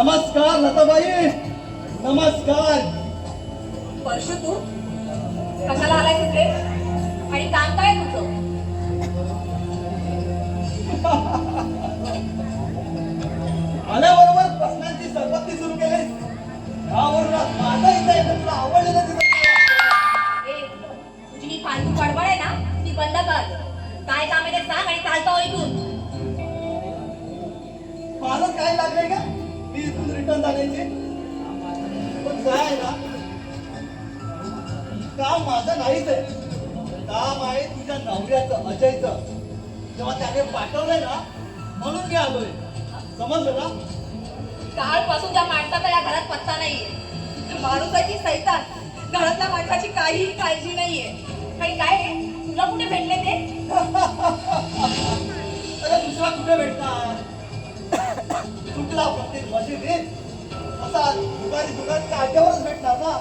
नमस्कार लताबाई. नमस्कार. परशु तू कशाला आलाय तिथे आणि काम काय तुझं? आल्याबरोबर प्रश्नांची सरबत्ती सुरू केली. यावरून माझा इथे येणं तुला आवडलेलं दिसत नाही. ए, तुझी ही फालतू बडबड आहे ना ती बंद कर. काय काम आहे ते सांग आणि चालतो इथून. माझं काय लागलंय का मी इथून रिटर्न झाल्याची? पण काय आहे ना, काम माझं नाहीच आहे. काम आहे तुझ्या नवऱ्याचं अजयचं. जेव्हा त्याने पाठवलंय ना म्हणून मी आलोय. समजलं ना? कालपासून त्या माणसाचा या घरात पत्ता नाहीये. माणूस आहे की सैतान. घरातल्या माणसाची काहीही काळजी नाहीये. आणि काय रे तुला कुठे भेटले ते? अरे दुसरा कुठे भेटणार? कुठला प्रत्येक मशिदीत असा दुगारी काट्यावरच भेटणार ना.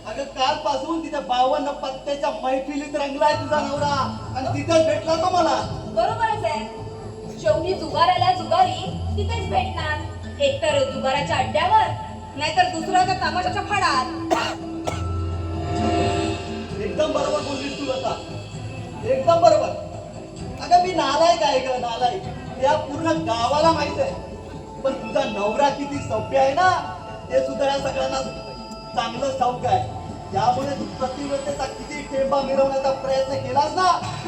अगं कालपासून तिथे 52 पत्त्याच्या मैफिलीत रंगलाय तुझा नवरा आणि तिथेच भेटला तो मला. बरोबरच आहे. शेवटी जुगाराला जुगारी तिथेच भेटणार. एकतर जुगाराच्या अड्ड्यावर नाहीतर दुसऱ्या त्या तमाशाच्या फडात. एकदम बरोबर बोललीस तू आता. एकदम बरोबर. अगं मी नालायक आहे ग, नालायक. या पूर्ण गावाला माहित आहे. पण तुझा नवरा किती सभ्य आहे ना ते सुद्धा या सगळ्यांना चांगलं ठाऊक आहे. त्यामुळे तू प्रतिव्रतेचा किती ठेंबा मिरवण्याचा प्रयत्न केलास ना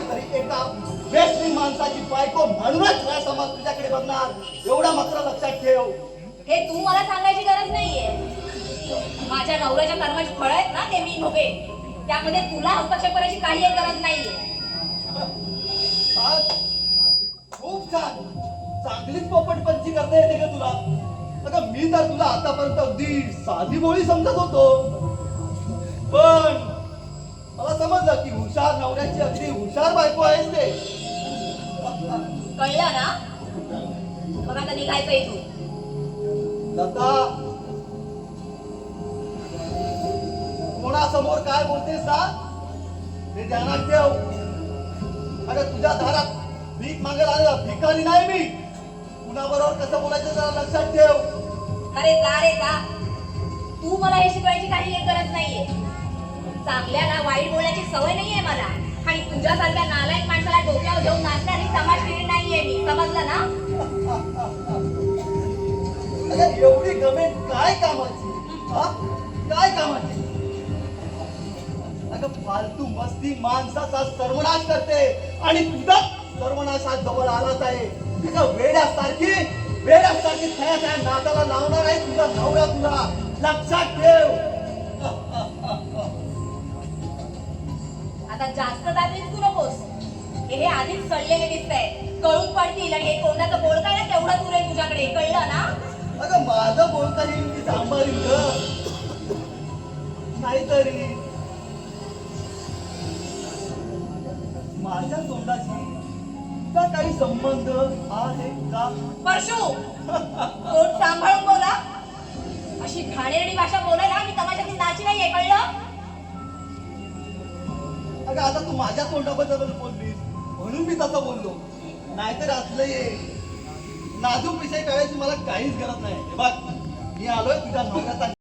तरी एका वेश्मी माणसाची बायको म्हणूनच हा समाज तुझ्याकडे बघणार. एवढा मात्र लक्षात ठेव. हे तू मला सांगायची गरज नाहीये. माझ्या नवऱ्याच्या कर्माची फळ आहेत ना ते मी भोगे. त्यामध्ये तुला हस्तक्षेप करायची काही गरज नाहीये. खूप छान. चांगलीच पोपटपंची करता येते का तुला? अगं मी तर तुला आतापर्यंत अगदी साधी बोळी समजत होतो. पण मला समजलं की हुशार नवऱ्याची अगदी हुशार बायको आहेस ते. कळलं ना? मग आता निघायचं इथून. लता, कोणासमोर काय बोलतेस ना ते ध्यानात ठेव. अगं तुझ्या दारात भीक मागायला आलेला भिकारी नाही मी. कुणाबरोबर कसं बोलायचं जरा लक्षात ठेव. अरे जा रे जा. तू मला हे शिकवायची काही गरज नाहीये. चांगल्याला वाईट बोलण्याची सवय नाहीये मला. आणि तुझ्यासारख्या नालायक माणसाला डोक्यावर घेऊन नाचणारी समाजप्रिय नाहीये मी. समजलं ना? अगं एवढी गमेंट काय कामाची? हा? काय कामाची? अगं फालतू मस्ती माणसाचा सर्वनाश करते आणि तुझा सर्वनाश आज जवळ आलाच आहे. तुझं वेड्यासारखी थया नादाला लावणार आहे तुझा नवरा तुला. लक्षात ठेव. आता जास्त दाबीच तू नकोस. हे आधीच सडलेले दिसतंय. कळून पडतील आणि हे तोंडाचं बोल काय ना तेवढं दूर आहे तुझ्याकडे. कळलं ना? अगं माझं बोलता येईल मी सांभाळील ग. नाहीतरी माझ्या तोंडाशी तुझा काही संबंध आहे का? परशु तोंड सांभाळून बोला. अशी घाणेरडी भाषा बोलायला मी तमाशाची नाची नाहीये. कळलं? अगं आता तू माझ्या तोंडाबद्दल बोललीस म्हणून मी तसं बोललो. नाहीतर असलं ये नाजूक विषय कळायची मला काहीच गरज नाही. हे बघ मी आलोय तुझ्या नवऱ्याचा